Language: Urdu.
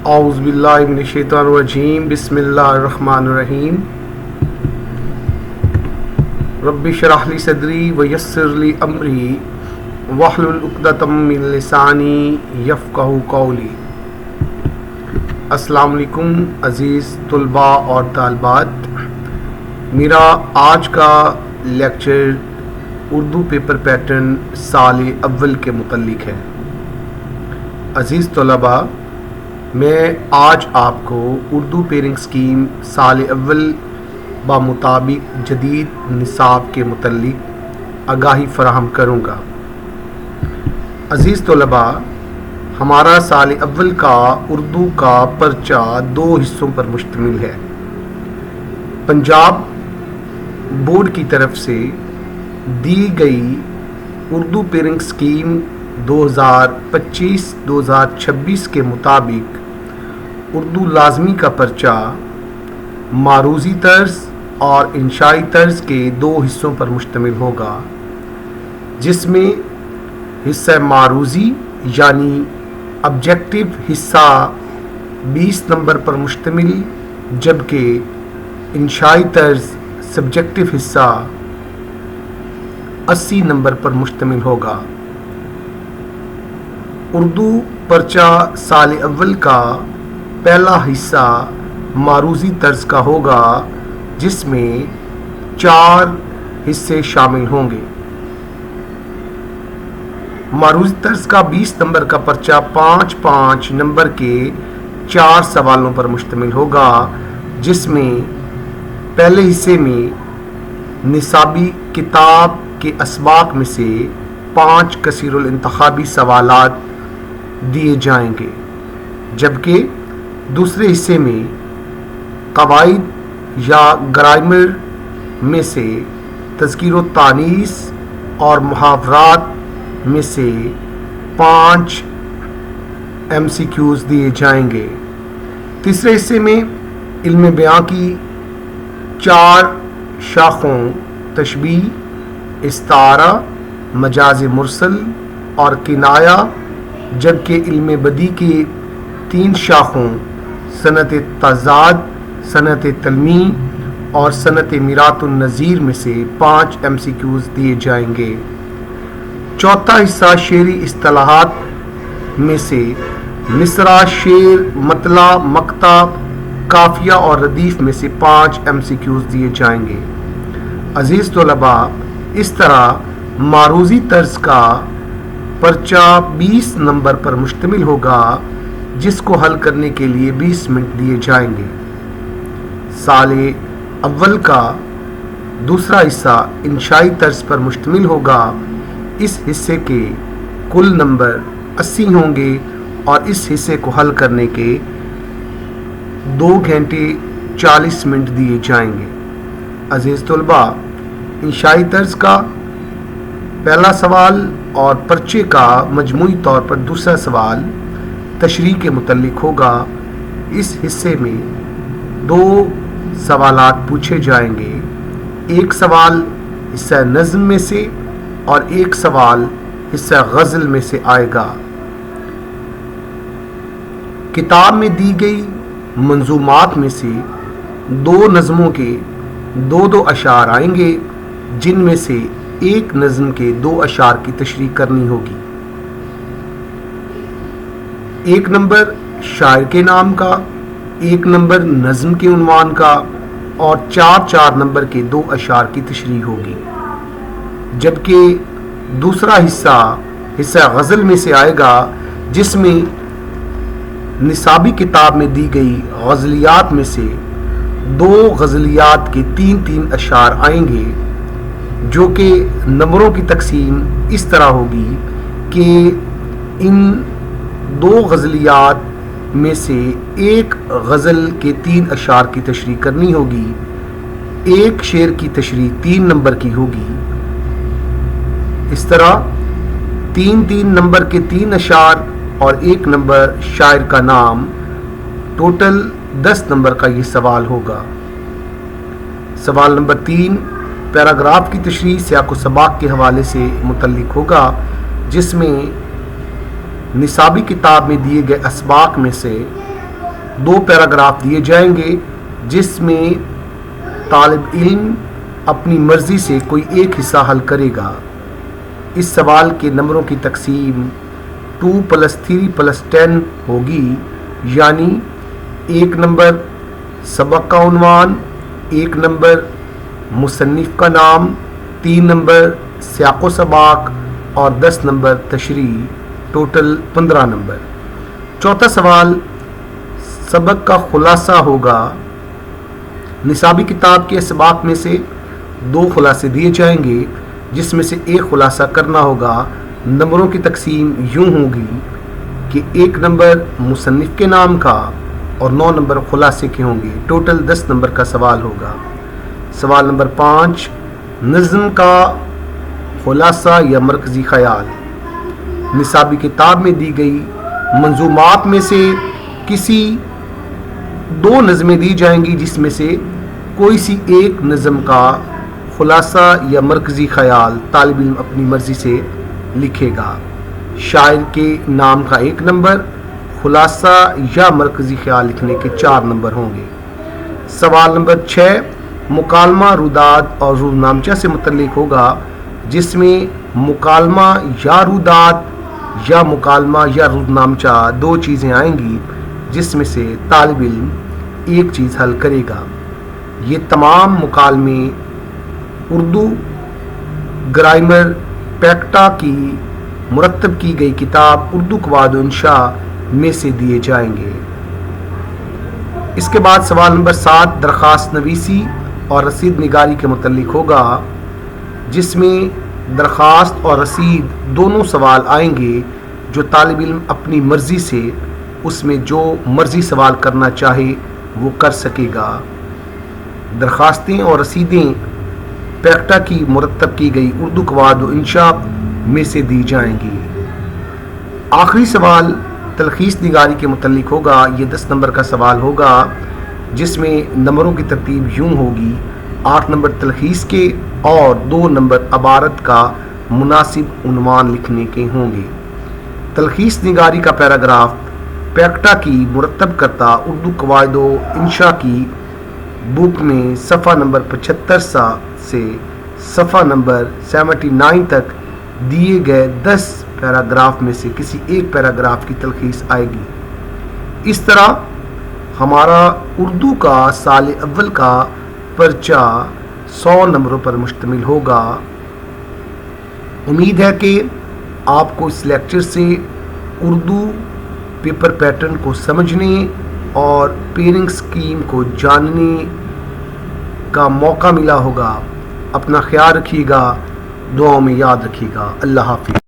اعوذ باللہ من الشیطان الرجیم بسم اللہ الرحمن الرحیم رب اشرح لی صدری ویسر لی امری واحلل عقدۃ من لسانی یفقہوا قولی۔ السلام علیکم عزیز طلباء اور طالبات، میرا آج کا لیکچر اردو پیپر پیٹرن سال اول کے متعلق ہے۔ عزیز طلباء، میں آج آپ کو اردو پیرنگ سکیم سال اول بمطابق جدید نصاب کے متعلق آگاہی فراہم کروں گا۔ عزیز طلباء، ہمارا سال اول کا اردو کا پرچہ 2 حصوں پر مشتمل ہے۔ پنجاب بورڈ کی طرف سے دی گئی اردو پیرنگ سکیم 2025-2026 کے مطابق اردو لازمی کا پرچہ معروضی طرز اور انشائی طرز کے 2 حصوں پر مشتمل ہوگا، جس میں حصہ معروضی یعنی آبجیکٹو حصہ 20 نمبر پر مشتمل، جبکہ انشائی طرز سبجیکٹو حصہ 80 نمبر پر مشتمل ہوگا۔ اردو پرچہ سال اول کا پہلا حصہ معروضی طرز کا ہوگا، جس میں 4 حصے شامل ہوں گے۔ معروضی طرز کا 20 نمبر کا پرچہ 5 نمبر کے 4 سوالوں پر مشتمل ہوگا، جس میں پہلے حصے میں نصابی کتاب کے اسباق میں سے 5 کثیر الانتخابی سوالات دیے جائیں گے، جبکہ دوسرے حصے میں قواعد یا گرامر میں سے تذکیر و تانیث اور محاورات میں سے 5 MCQs دیے جائیں گے۔ تیسرے حصے میں علم بیان کی 4 شاخوں تشبیہ، استعارہ، مجاز مرسل اور کنایہ، جبکہ علم بدیع کے 3 شاخوں صنعت تضاد، صنعت تلمیح اور صنعت میرات النظیر میں سے 5 MCQs دیے جائیں گے۔ چوتھا حصہ شعری اصطلاحات میں سے مصرع، شعر، مطلع، مقطع، قافیہ اور ردیف میں سے 5 MCQs دیے جائیں گے۔ عزیز طلباء، اس طرح معروضی طرز کا پرچہ 20 نمبر پر مشتمل ہوگا، جس کو حل کرنے کے لیے 20 منٹ دیے جائیں گے۔ سال اول کا دوسرا حصہ انشائی طرز پر مشتمل ہوگا۔ اس حصے کے کل نمبر 80 ہوں گے اور اس حصے کو حل کرنے کے 2 گھنٹے 40 منٹ دیے جائیں گے۔ عزیز طلباء، انشائی طرز کا پہلا سوال اور پرچے کا مجموعی طور پر دوسرا سوال تشریح کے متعلق ہوگا۔ اس حصے میں 2 سوالات پوچھے جائیں گے، ایک سوال حصہ نظم میں سے اور ایک سوال حصہ غزل میں سے آئے گا۔ کتاب میں دی گئی منظومات میں سے 2 نظموں کے 2 اشعار آئیں گے، جن میں سے ایک نظم کے 2 اشعار کی تشریح کرنی ہوگی۔ 1 نمبر شاعر کے نام کا، 1 نمبر نظم کے عنوان کا اور 4 نمبر کے 2 اشعار کی تشریح ہوگی، جبکہ دوسرا حصہ غزل میں سے آئے گا، جس میں نصابی کتاب میں دی گئی غزلیات میں سے 2 غزلیات کے 3 اشعار آئیں گے، جو کہ نمبروں کی تقسیم اس طرح ہوگی کہ ان 2 غزلیات میں سے ایک غزل کے 3 اشعار کی تشریح کرنی ہوگی، ایک شعر کی تشریح 3 نمبر کی ہوگی۔ اس طرح 3 نمبر کے 3 اشعار اور 1 نمبر شاعر کا نام، ٹوٹل 10 نمبر کا یہ سوال ہوگا۔ سوال نمبر 3 پیراگراف کی تشریح سیاق و سباق کے حوالے سے متعلق ہوگا، جس میں نصابی کتاب میں دیے گئے اسباق میں سے 2 پیراگراف دیے جائیں گے جس میں طالب علم اپنی مرضی سے کوئی ایک حصہ حل کرے گا۔ اس سوال کے نمبروں کی تقسیم 2 + 3 + 10 ہوگی، یعنی 1 نمبر سبق کا عنوان، 1 نمبر مصنف کا نام، 3 نمبر سیاق و سباق اور 10 نمبر تشریح، ٹوٹل 15 نمبر۔ چوتھا سوال سبق کا خلاصہ ہوگا۔ نصابی کتاب کے اسباق میں سے 2 خلاصے دیے جائیں گے جس میں سے ایک خلاصہ کرنا ہوگا۔ نمبروں کی تقسیم یوں ہوگی کہ 1 نمبر مصنف کے نام کا اور 9 نمبر خلاصے کے ہوں گے، ٹوٹل 10 نمبر کا سوال ہوگا۔ سوال نمبر 5، نظم کا خلاصہ یا مرکزی خیال۔ نصابی کتاب میں دی گئی منظومات میں سے کسی 2 نظمیں دی جائیں گی جس میں سے کوئی سی ایک نظم کا خلاصہ یا مرکزی خیال طالب علم اپنی مرضی سے لکھے گا۔ شاعر کے نام کا 1 نمبر، خلاصہ یا مرکزی خیال لکھنے کے 4 نمبر ہوں گے۔ سوال نمبر 6، مکالمہ روداد اور روزنامچہ سے متعلق ہوگا جس میں مکالمہ یا روداد یا مکالمہ یا روزنامچہ 2 چیزیں آئیں گی جس میں سے طالب علم ایک چیز حل کرے گا۔ یہ تمام مکالمے اردو گرامر پیکٹا کی مرتب کی گئی کتاب اردو قواعد و انشاء میں سے دیے جائیں گے۔ اس کے بعد سوال نمبر 7، درخواست نویسی اور رسید نگاری کے متعلق ہوگا جس میں درخواست اور رسید دونوں سوال آئیں گے جو طالب علم اپنی مرضی سے اس میں جو مرضی سوال کرنا چاہے وہ کر سکے گا۔ درخواستیں اور رسیدیں پیکٹا کی مرتب کی گئی اردو قواعد و انشاء میں سے دی جائیں گی۔ آخری سوال تلخیص نگاری کے متعلق ہوگا۔ یہ 10 نمبر کا سوال ہوگا جس میں نمبروں کی ترتیب یوں ہوگی، 8 نمبر تلخیص کے اور 2 نمبر عبارت کا مناسب عنوان لکھنے کے ہوں گے۔ تلخیص نگاری کا پیراگراف پیکٹا کی مرتب کرتا اردو قواعد و انشاء کی بک میں صفحہ نمبر 75 سے صفحہ نمبر 79 تک دیے گئے 10 پیراگراف میں سے کسی ایک پیراگراف کی تلخیص آئے گی۔ اس طرح ہمارا اردو کا سال اول کا پرچہ 100 نمبروں پر مشتمل ہوگا۔ امید ہے کہ آپ کو اس لیکچر سے اردو پیپر پیٹرن کو سمجھنے اور پیرنگ سکیم کو جاننے کا موقع ملا ہوگا۔ اپنا خیال رکھیے گا، دعاؤں میں یاد رکھیے گا۔ اللہ حافظ۔